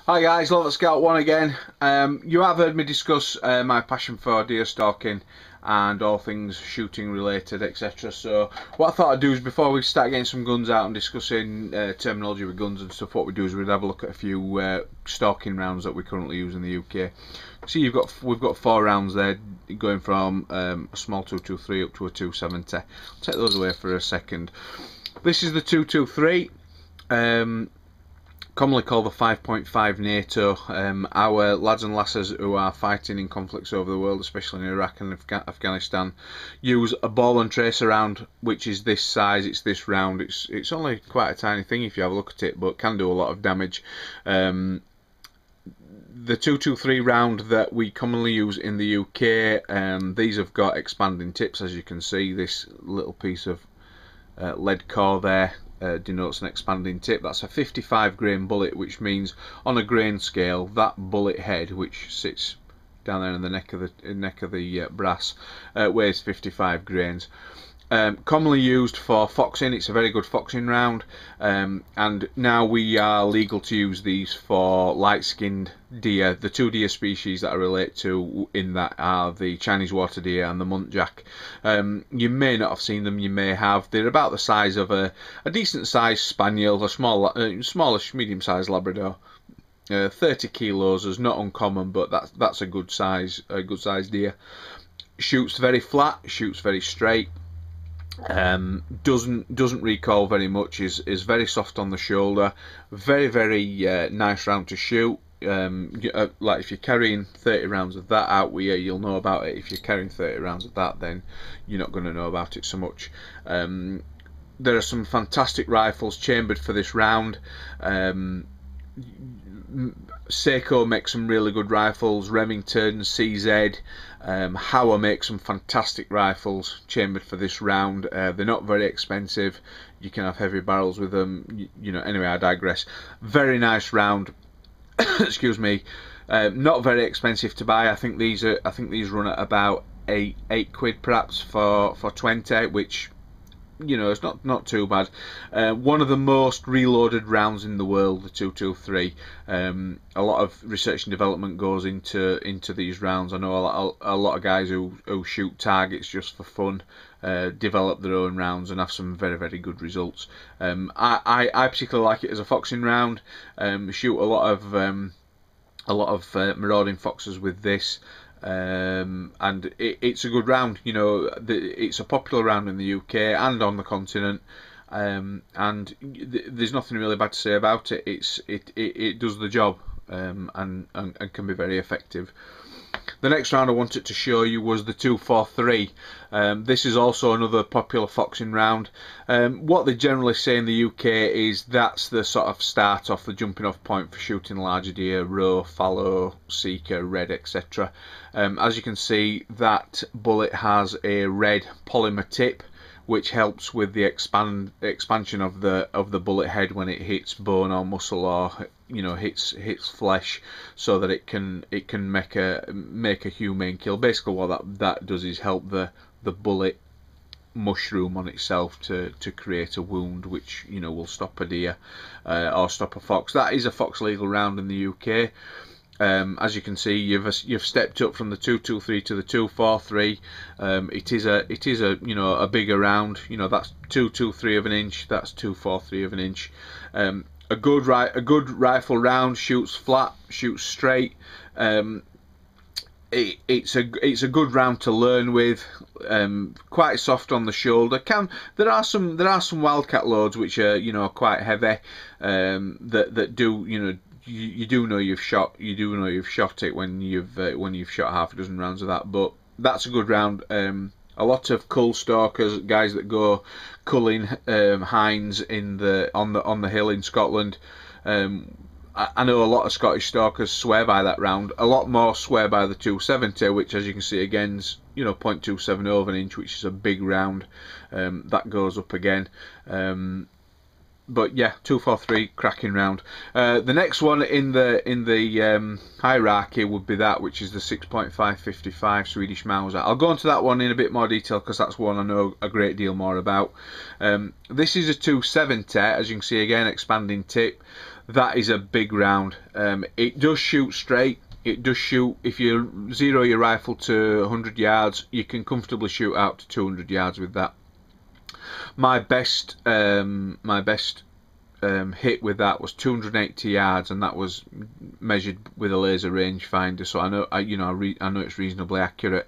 Hi guys, Love at Scout 1 again. You have heard me discuss my passion for deer stalking and all things shooting related, etc. So what I thought I'd do is, before we start getting some guns out and discussing terminology with guns and stuff, what we do is we'd have a look at a few stalking rounds that we currently use in the UK. See, we've got 4 rounds there, going from a small 223 up to a 270. I'll take those away for a second. This is the 223. Commonly called the 5.5 NATO. Our lads and lasses who are fighting in conflicts over the world, especially in Iraq and Afghanistan, use a ball and tracer round, which is this size. It's this round. It's only quite a tiny thing if you have a look at it, but can do a lot of damage. The 223 round that we commonly use in the UK, these have got expanding tips, as you can see. This little piece of lead core there denotes an expanding tip. That's a 55 grain bullet, which means on a grain scale, that bullet head, which sits down there in the neck of the brass, weighs 55 grains. Commonly used for foxing. It's a very good foxing round, and now we are legal to use these for light-skinned deer. The 2 deer species that I relate to in that are the Chinese water deer and the muntjac. You may not have seen them, you may have. They're about the size of a decent sized spaniel, a smallish medium-sized Labrador. 30 kilos is not uncommon, but that's a good size deer. Shoots very flat, shoots very straight. Doesn't recoil very much, is very soft on the shoulder, very nice round to shoot. Like if you're carrying 30 rounds of that out with you, you'll know about it. If you're carrying 30 rounds of that, then you're not going to know about it so much. There are some fantastic rifles chambered for this round. Seiko makes some really good rifles. Remington, CZ, Hauer makes some fantastic rifles chambered for this round. They're not very expensive. You can have heavy barrels with them. You know. Anyway, I digress. Very nice round. Excuse me. Not very expensive to buy. I think these run at about eight quid perhaps for 20, which, you know, it's not too bad. One of the most reloaded rounds in the world, the 223. A lot of research and development goes into these rounds. I know a lot of guys who shoot targets just for fun develop their own rounds and have some very good results. I particularly like it as a foxing round. Shoot a lot of marauding foxes with this. And it's a good round. You know, it's a popular round in the UK and on the continent, and there's nothing really bad to say about it. It does the job, and can be very effective. The next round I wanted to show you was the 243. This is also another popular foxing round. What they generally say in the UK is that's the sort of start off, the jumping off point for shooting larger deer, roe, fallow, seeker, red, etc. As you can see, that bullet has a red polymer tip, which helps with the expansion of the bullet head when it hits bone or muscle, or, you know, hits flesh, so that it can make a humane kill. Basically, what that does is help the bullet mushroom on itself to create a wound, which, you know, will stop a deer or stop a fox. That is a fox legal round in the UK. As you can see, you've stepped up from the 223 to the 243. It is a you know, a bigger round. You know, that's 223 of an inch. That's 243 of an inch. A good rifle round. Shoots flat, shoots straight. It's a good round to learn with. Quite soft on the shoulder. There are some wildcat loads which are, you know, quite heavy. That do, you know. You do know you've shot it when you've shot half a dozen rounds of that. But that's a good round. A lot of cull stalkers, guys that go culling hinds on the hill in Scotland. I know a lot of Scottish stalkers swear by that round. A lot more swear by the 270, which, as you can see, again, is, you know, 0.27 of an inch, which is a big round. That goes up again. But yeah, 243, cracking round. The next one in the hierarchy would be that, which is the 6.555 Swedish Mauser. I'll go into that one in a bit more detail because that's one I know a great deal more about. This is a 270, as you can see, again, expanding tip. that is a big round. It does shoot straight. It does shoot, if you zero your rifle to 100 yards, you can comfortably shoot out to 200 yards with that. My best hit with that was 280 yards, and that was measured with a laser rangefinder. So I know, I know it's reasonably accurate.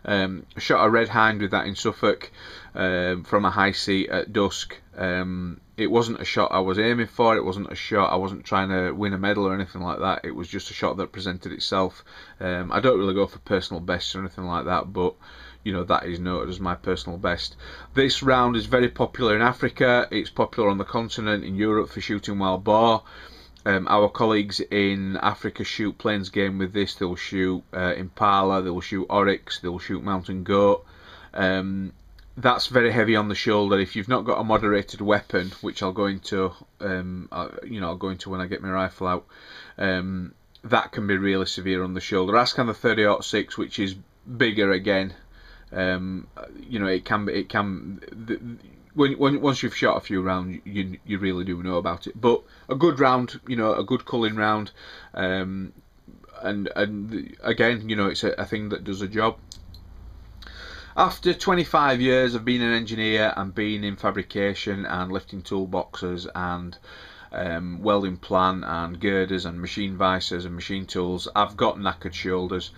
I shot a red hind with that in Suffolk from a high seat at dusk. It wasn't a shot I was aiming for. It wasn't a shot I wasn't trying to win a medal or anything like that. It was just a shot that presented itself. I don't really go for personal bests or anything like that, but you know, that is noted as my personal best. This round is very popular in Africa. It's popular on the continent, in Europe, for shooting wild boar. Our colleagues in Africa shoot plains game with this. They'll shoot impala, they'll shoot oryx, they'll shoot mountain goat. That's very heavy on the shoulder. If you've not got a moderated weapon, which I'll go into, I'll go into when I get my rifle out, that can be really severe on the shoulder. As can the 30-06, which is bigger again. It can. Once you've shot a few rounds, you really do know about it. But a good round, a good culling round, and again, it's a thing that does a job. After 25 years of being an engineer and being in fabrication and lifting toolboxes and welding plant and girders and machine vices and machine tools, I've got knackered shoulders.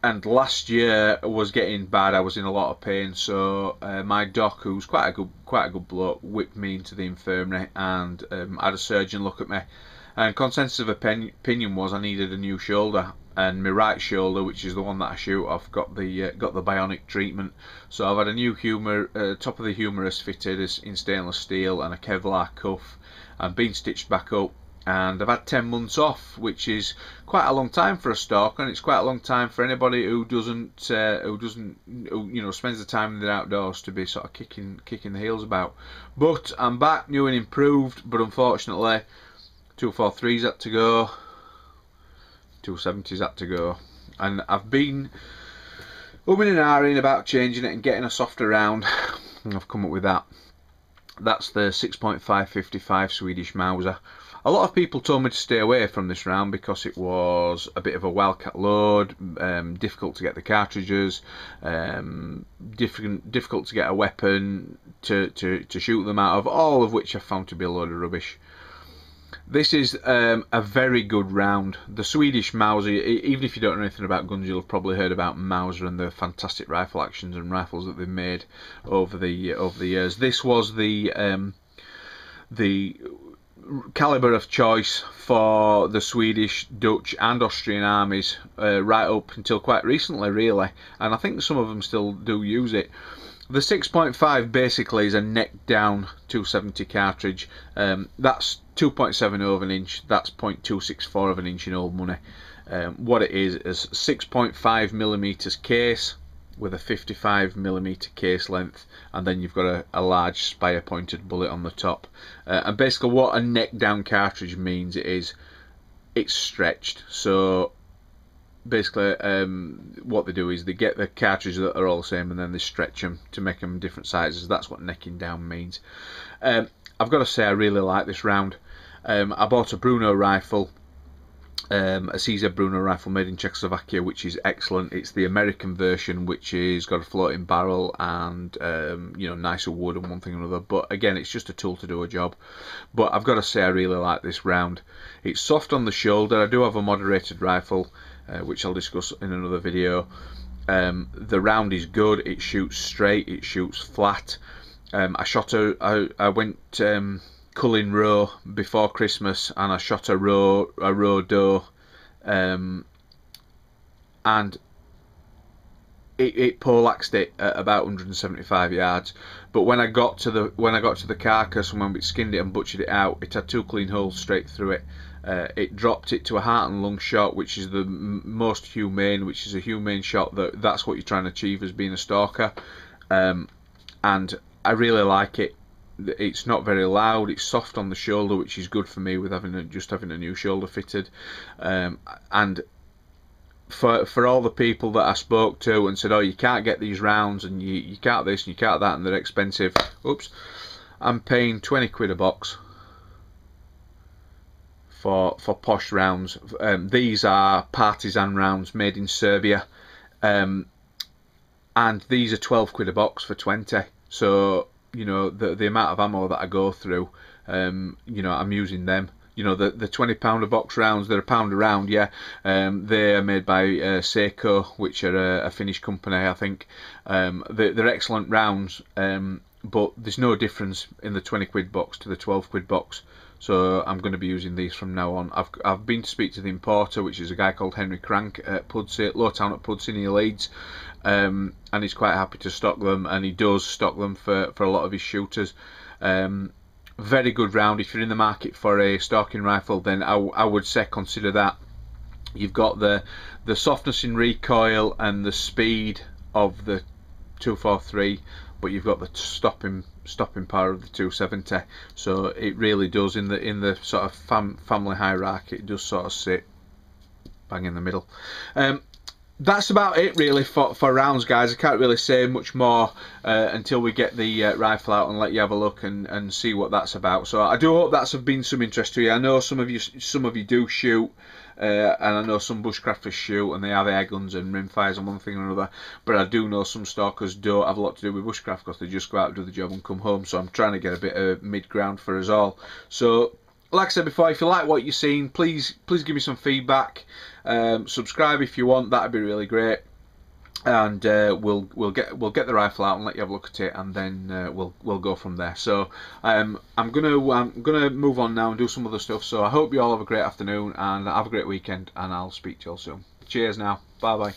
And last year was getting bad. I was in a lot of pain, so my doc, who's quite a good bloke, whipped me into the infirmary and had a surgeon look at me. And consensus of opinion was I needed a new shoulder, and my right shoulder, which is the one that I shoot off, got the bionic treatment. So I've had a new top of the humerus fitted in stainless steel and a Kevlar cuff, and been stitched back up. And I've had 10 months off, which is quite a long time for a stalker, and it's quite a long time for anybody who spends the time in the outdoors to be sort of kicking the heels about. But I'm back, new and improved. But unfortunately, 243's had to go, 270's had to go, and I've been umming and ahhing about changing it and getting a softer round, and I've come up with that. That's the 6.555 Swedish Mauser. A lot of people told me to stay away from this round because it was a bit of a wildcat load, difficult to get the cartridges, difficult to get a weapon to shoot them out of, all of which I found to be a load of rubbish. This is a very good round. The Swedish Mauser, even if you don't know anything about guns, you'll have probably heard about Mauser and the fantastic rifle actions and rifles that they've made over the years. This was the caliber of choice for the Swedish, Dutch and Austrian armies right up until quite recently, really, and I think some of them still do use it. The 6.5 basically is a neck down 270 cartridge. That's 2.70 of an inch, that's 0.264 of an inch in old money. What it is 6.5 millimeters case with a 55mm case length, and then you've got a large spire pointed bullet on the top. And basically what a neck down cartridge means is it's stretched. So basically what they do is they get the cartridges that are all the same and then they stretch them to make them different sizes. That's what necking down means. I've got to say I really like this round. I bought a Bruno rifle, a CZ Bruno rifle made in Czechoslovakia, which is excellent. It's the American version, which is got a floating barrel and nicer wood and one thing or another. But again, it's just a tool to do a job. But I've got to say I really like this round. It's soft on the shoulder. I do have a moderated rifle, which I'll discuss in another video. The round is good. It shoots straight. It shoots flat. I went culling roe before Christmas, and I shot a roe doe, and it poleaxed it at about 175 yards. But when I got to the carcass and when we skinned it and butchered it out, it had 2 clean holes straight through it. It dropped it to a heart and lung shot, which is the most humane, which is a humane shot. That's what you're trying to achieve as being a stalker, and I really like it. It's not very loud. It's soft on the shoulder, which is good for me with just having a new shoulder fitted. And for all the people that I spoke to and said, oh, you can't get these rounds and you can't this and you can't that and they're expensive. Oops. I'm paying 20 quid a box for posh rounds. These are partisan rounds made in Serbia, and these are 12 quid a box for 20. So you know, the amount of ammo that I go through, you know, I'm using them. You know, the £20 a box rounds, they're £1 a round, yeah. They are made by Seiko, which are a Finnish company, I think. They're excellent rounds, but there's no difference in the 20 quid box to the 12 quid box. So I'm going to be using these from now on. I've been to speak to the importer, which is a guy called Henry Crank at Pudsey, Lowtown at Pudsey near Leeds, and he's quite happy to stock them, and he does stock them for a lot of his shooters. Very good round. If you're in the market for a stalking rifle, then I would say consider that. You've got the softness in recoil and the speed of the 243, but you've got the stopping power of the 270. So it really does, in the sort of family hierarchy, it does sort of sit bang in the middle. That's about it really for rounds, guys. I can't really say much more until we get the rifle out and let you have a look and see what that's about. So I do hope that's been some interest to you. I know some of you do shoot, and I know some bushcrafters shoot and they have air guns and rimfires and one thing or another, but I do know some stalkers don't have a lot to do with bushcraft because they just go out and do the job and come home. So I'm trying to get a bit of mid-ground for us all. So like I said before, if you like what you're seeing, please give me some feedback. Subscribe if you want, that'd be really great. And we'll get the rifle out and let you have a look at it, and then we'll go from there. So I'm gonna move on now and do some other stuff. So I hope you all have a great afternoon and have a great weekend, and I'll speak to you all soon. Cheers now. Bye bye.